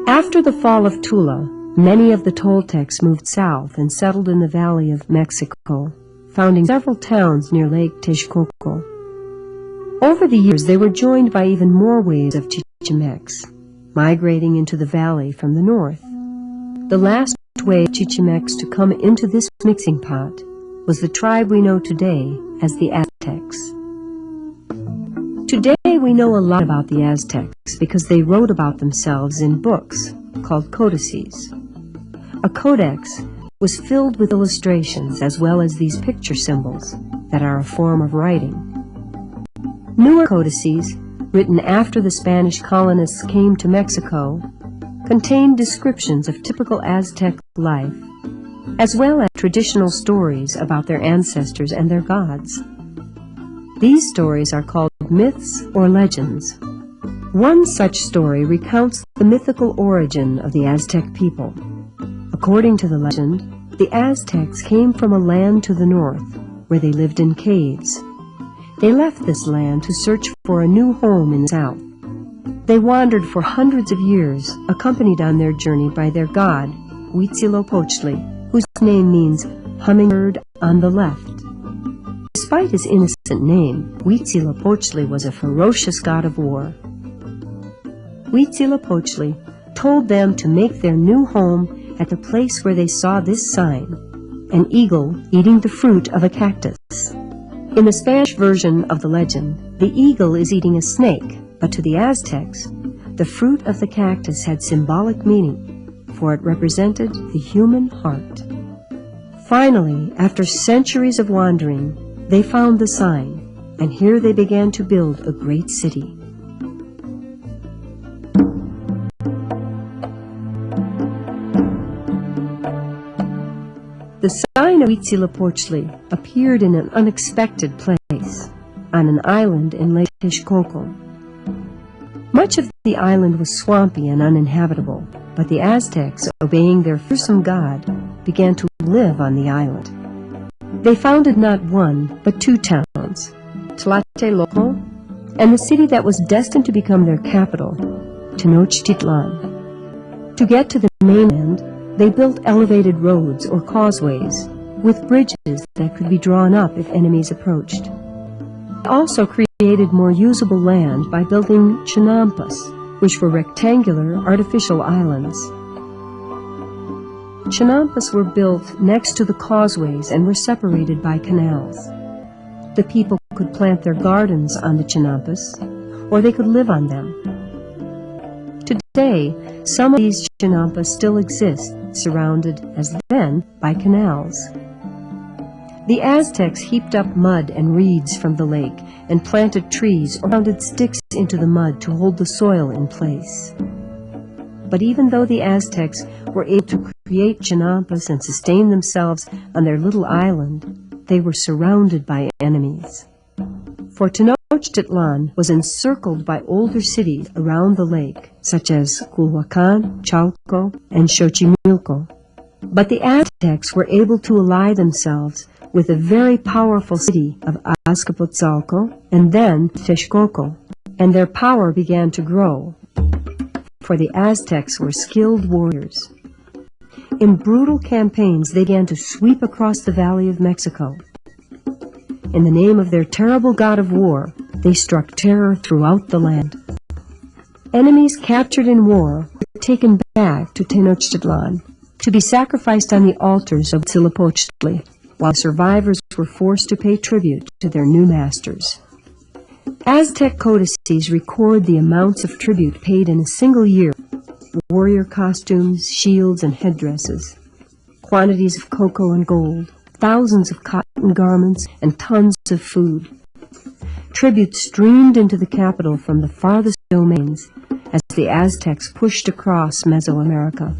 After the fall of Tula, many of the Toltecs moved south and settled in the Valley of Mexico, founding several towns near Lake Texcoco. Over the years, they were joined by even more waves of Chichimecs, migrating into the valley from the north. The last wave of Chichimecs to come into this mixing pot was the tribe we know today as the Aztecs. Today we know a lot about the Aztecs because they wrote about themselves in books called codices. A codex was filled with illustrations as well as these picture symbols that are a form of writing. Newer codices, written after the Spanish colonists came to Mexico, contain descriptions of typical Aztec life, as well as traditional stories about their ancestors and their gods. These stories are called myths or legends. One such story recounts the mythical origin of the Aztec people. According to the legend, the Aztecs came from a land to the north, where they lived in caves. They left this land to search for a new home in the south. They wandered for hundreds of years, accompanied on their journey by their god, Huitzilopochtli, whose name means hummingbird on the left. Despite his innocent name, Huitzilopochtli was a ferocious god of war. Huitzilopochtli told them to make their new home at the place where they saw this sign, an eagle eating the fruit of a cactus. In the Spanish version of the legend, the eagle is eating a snake, but to the Aztecs, the fruit of the cactus had symbolic meaning, for it represented the human heart. Finally, after centuries of wandering, they found the sign, and here they began to build a great city. The sign of Huitzilopochtli appeared in an unexpected place, on an island in Lake Texcoco. Much of the island was swampy and uninhabitable, but the Aztecs, obeying their fearsome god, began to live on the island. They founded not one, but two towns, Tlatelolco, and the city that was destined to become their capital, Tenochtitlan. To get to the mainland, they built elevated roads or causeways, with bridges that could be drawn up if enemies approached. They also created more usable land by building chinampas, which were rectangular artificial islands. Chinampas were built next to the causeways and were separated by canals. The people could plant their gardens on the chinampas, or they could live on them. Today, some of these chinampas still exist, surrounded, as then, by canals. The Aztecs heaped up mud and reeds from the lake and planted trees or pounded sticks into the mud to hold the soil in place. But even though the Aztecs were able to create chinampas and sustain themselves on their little island, they were surrounded by enemies. For Tenochtitlan was encircled by older cities around the lake, such as Culhuacan, Chalco, and Xochimilco. But the Aztecs were able to ally themselves with a very powerful city of Azcapotzalco and then Texcoco, and their power began to grow. For the Aztecs were skilled warriors. In brutal campaigns, they began to sweep across the Valley of Mexico. In the name of their terrible god of war, they struck terror throughout the land. Enemies captured in war were taken back to Tenochtitlan to be sacrificed on the altars of Huitzilopochtli, while survivors were forced to pay tribute to their new masters. Aztec codices record the amounts of tribute paid in a single year: warrior costumes, shields, and headdresses, quantities of cocoa and gold, thousands of cotton garments, and tons of food. Tribute streamed into the capital from the farthest domains as the Aztecs pushed across Mesoamerica.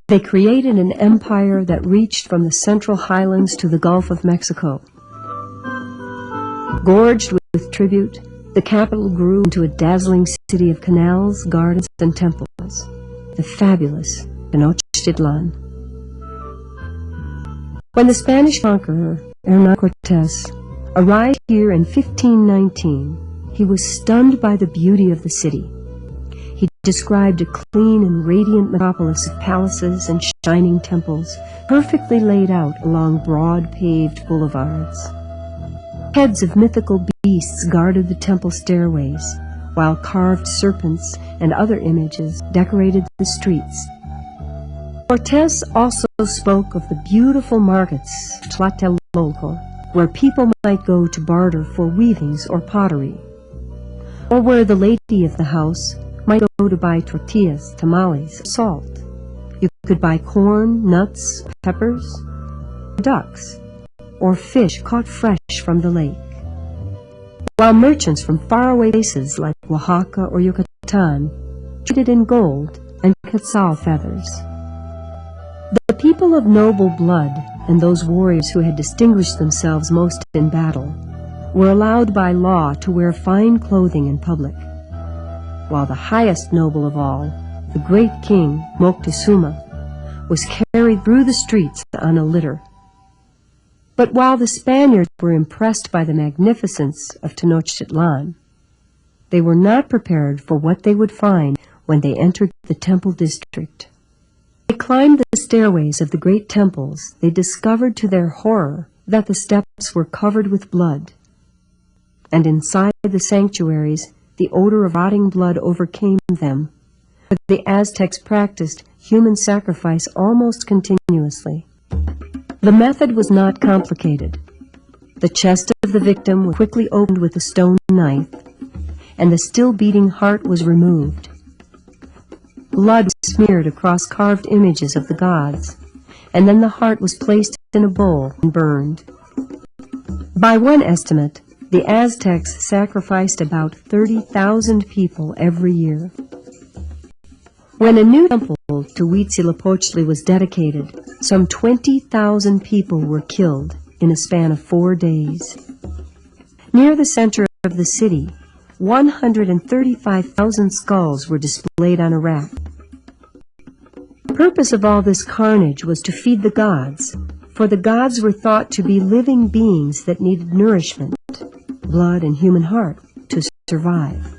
They created an empire that reached from the central highlands to the Gulf of Mexico. Gorged with tribute, the capital grew into a dazzling city of canals, gardens, and temples, the fabulous Tenochtitlan. When the Spanish conqueror, Hernán Cortés, arrived here in 1519, he was stunned by the beauty of the city. He described a clean and radiant metropolis of palaces and shining temples, perfectly laid out along broad paved boulevards. Heads of mythical beasts guarded the temple stairways, while carved serpents and other images decorated the streets. Cortés also spoke of the beautiful markets of Tlatelolco, where people might go to barter for weavings or pottery, or where the lady of the house might go to buy tortillas, tamales, salt. You could buy corn, nuts, peppers, ducks, or fish caught fresh from the lake. While merchants from faraway places like Oaxaca or Yucatan traded in gold and quetzal feathers. The people of noble blood and those warriors who had distinguished themselves most in battle were allowed by law to wear fine clothing in public, while the highest noble of all, the great king Moctezuma, was carried through the streets on a litter. But while the Spaniards were impressed by the magnificence of Tenochtitlan, they were not prepared for what they would find when they entered the temple district. They climbed the stairways of the great temples. They discovered to their horror that the steps were covered with blood, and inside the sanctuaries the odor of rotting blood overcame them. The Aztecs practiced human sacrifice almost continuously. The method was not complicated. The chest of the victim was quickly opened with a stone knife, and the still beating heart was removed. Blood was smeared across carved images of the gods, and then the heart was placed in a bowl and burned. By one estimate, the Aztecs sacrificed about 30,000 people every year. When a new temple to Huitzilopochtli was dedicated, some 20,000 people were killed in a span of 4 days. Near the center of the city, 135,000 skulls were displayed on a rack. The purpose of all this carnage was to feed the gods, for the gods were thought to be living beings that needed nourishment, blood and human heart, to survive.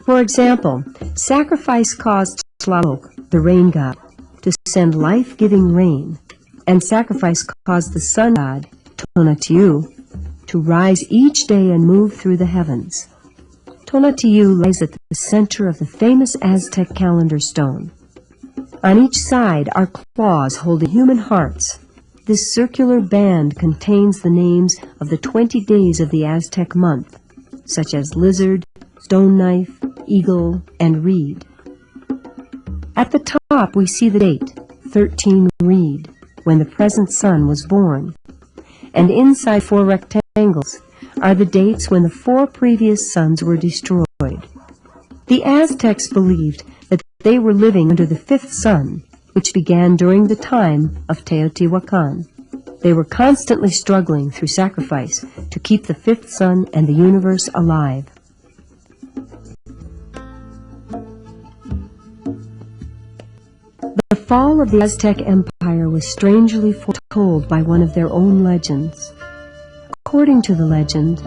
For example, sacrifice caused Tlaloc, the rain god, to send life-giving rain, and sacrifice caused the sun god, Tonatiuh, to rise each day and move through the heavens. Tonatiuh lies at the center of the famous Aztec calendar stone. On each side are claws holding human hearts. This circular band contains the names of the 20 days of the Aztec month, such as lizard, stone knife, eagle, and reed. At the top we see the date, 13 Reed, when the present sun was born, and inside 4 rectangles are the dates when the 4 previous suns were destroyed. The Aztecs believed that they were living under the 5th sun, which began during the time of Teotihuacan. They were constantly struggling through sacrifice to keep the 5th sun and the universe alive. The fall of the Aztec Empire was strangely foretold by one of their own legends. According to the legend,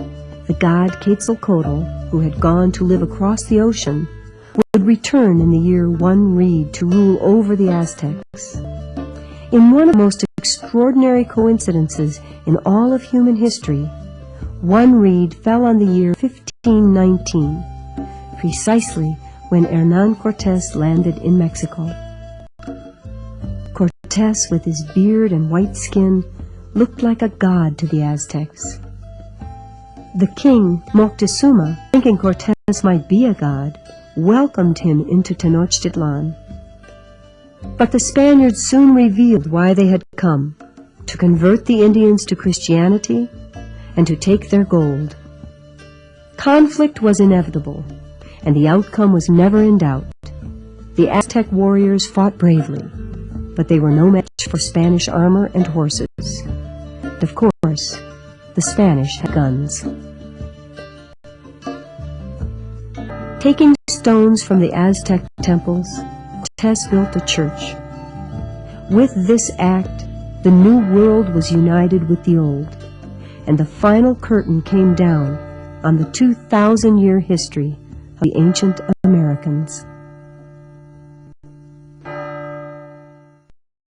the god Quetzalcoatl, who had gone to live across the ocean, would return in the year 1 Reed to rule over the Aztecs. In one of the most extraordinary coincidences in all of human history, 1 Reed fell on the year 1519, precisely when Hernán Cortés landed in Mexico. Cortés, with his beard and white skin, looked like a god to the Aztecs. The king, Moctezuma, thinking Cortés might be a god, welcomed him into Tenochtitlan. But the Spaniards soon revealed why they had come, to convert the Indians to Christianity and to take their gold. Conflict was inevitable, and the outcome was never in doubt. The Aztec warriors fought bravely, but they were no match for Spanish armor and horses. And of course, the Spanish had guns. Taking stones from the Aztec temples, Cortés built a church. With this act, the new world was united with the old, and the final curtain came down on the 2,000-year history of the ancient Americans.